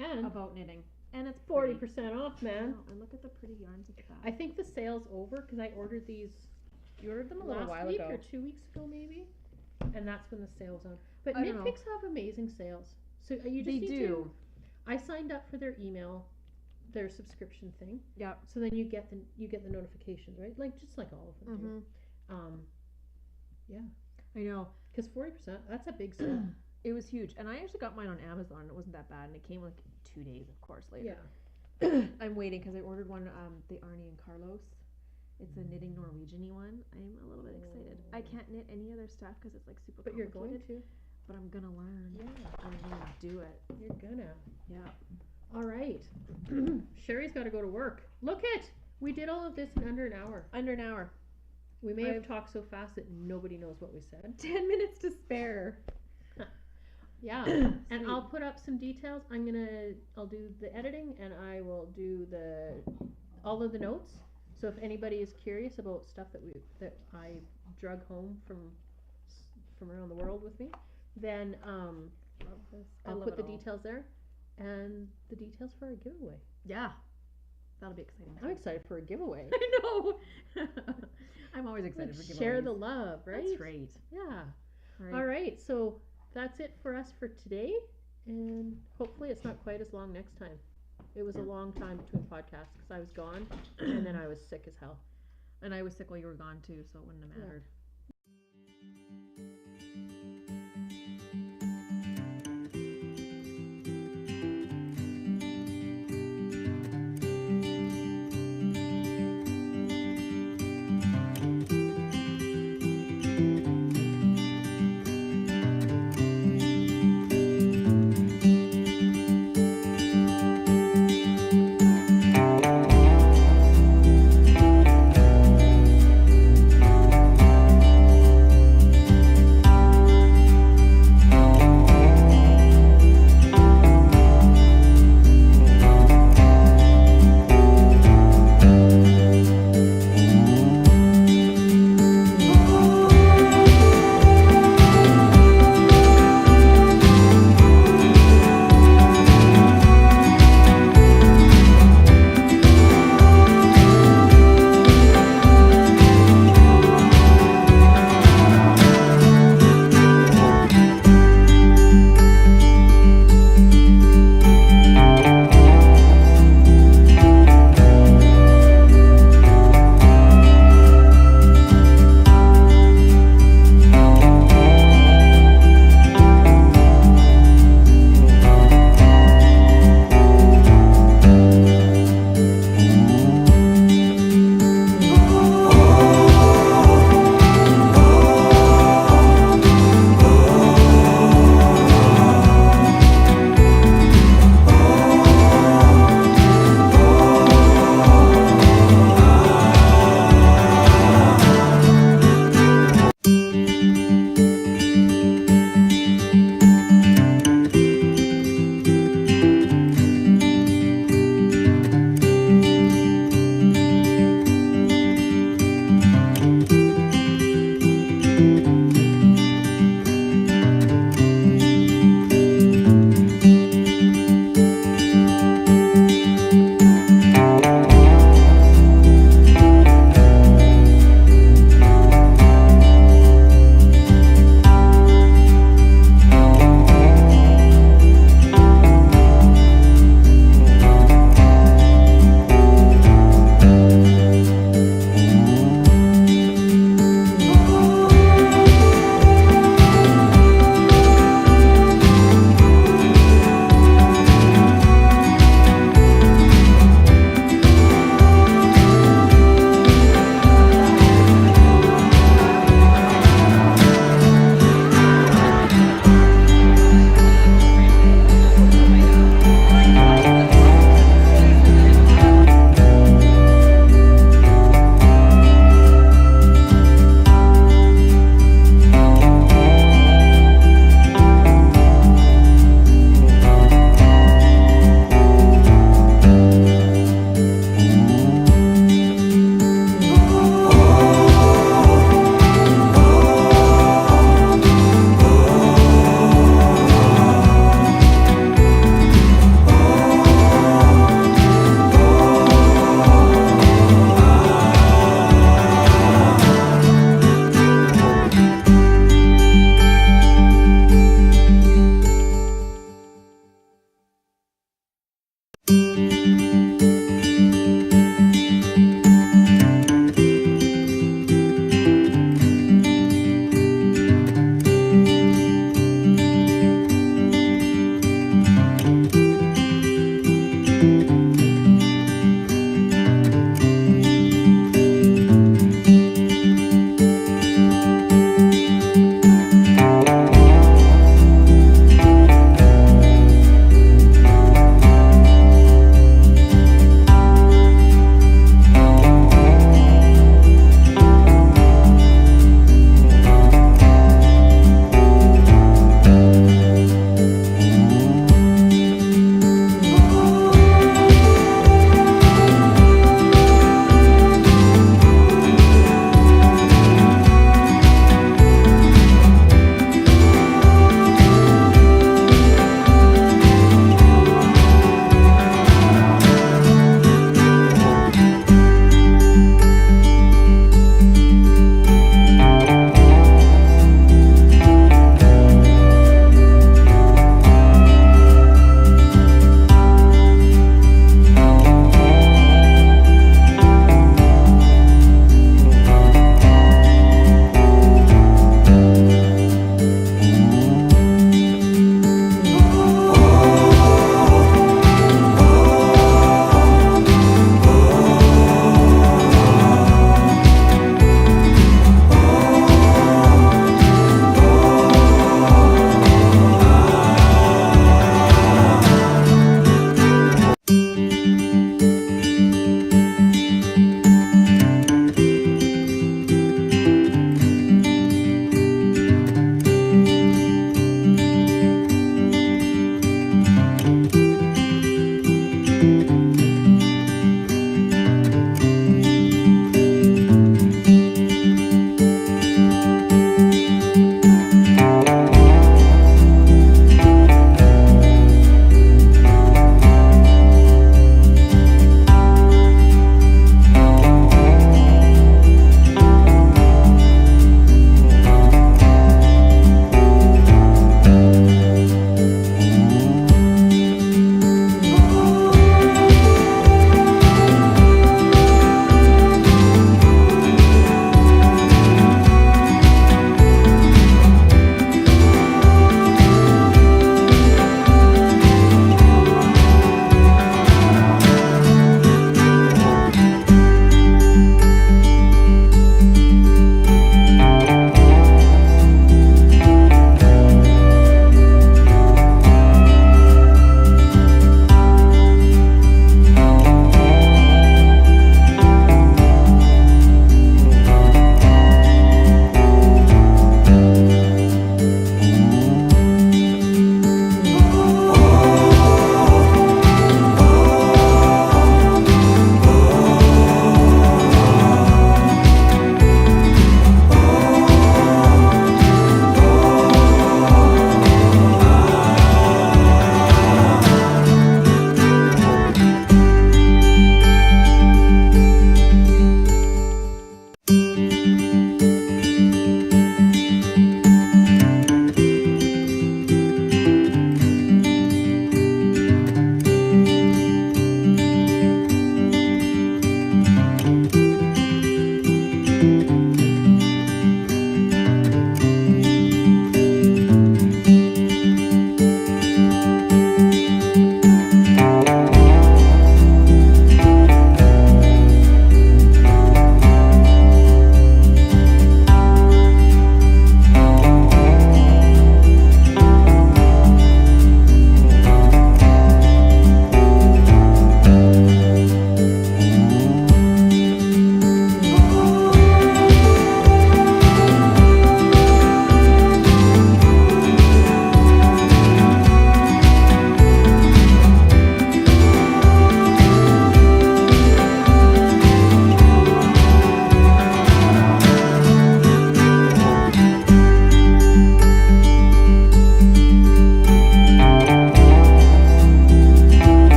And about knitting. And it's 40% off, man. Oh, and look at the pretty yarns at the back. I think the sale's over because I ordered these. You ordered them a little last while week ago. or 2 weeks ago, maybe, and that's when the sale's on. But I don't know. Knit Picks have amazing sales, so you just They need do. to. I signed up for their email, their subscription thing. Yeah. So then you get the notifications, right? Like just like all of them do. Yeah. I know. Because 40%, that's a big sale. It was huge, and I actually got mine on Amazon. And it wasn't that bad, and it came like 2 days, of course, later. Yeah. I'm waiting because I ordered one. The Arnie and Carlos. It's a knitting Norwegian-y one. I'm a little bit excited. I can't knit any other stuff because it's like super. But you're going to. But I'm gonna learn. Yeah. I'm gonna do it. You're gonna. Yeah. All right. Sherry's got to go to work. Look it. We did all of this in under an hour. Under an hour. We may have talked so fast that nobody knows what we said. 10 minutes to spare. Yeah. And I'll put up some details. I'll do the editing and I will do all of the notes. So if anybody is curious about stuff that I drug home from around the world with me, then I'll put the details there and the details for our giveaway. Yeah. That'll be exciting. I'm excited for a giveaway. I know. I'm always excited for giveaways. Share the love, right? That's right. Yeah. All right. So that's it for us for today. And hopefully it's not quite as long next time. It was a long time between podcasts because I was gone and then I was sick as hell. And I was sick while you were gone too, so it wouldn't have mattered.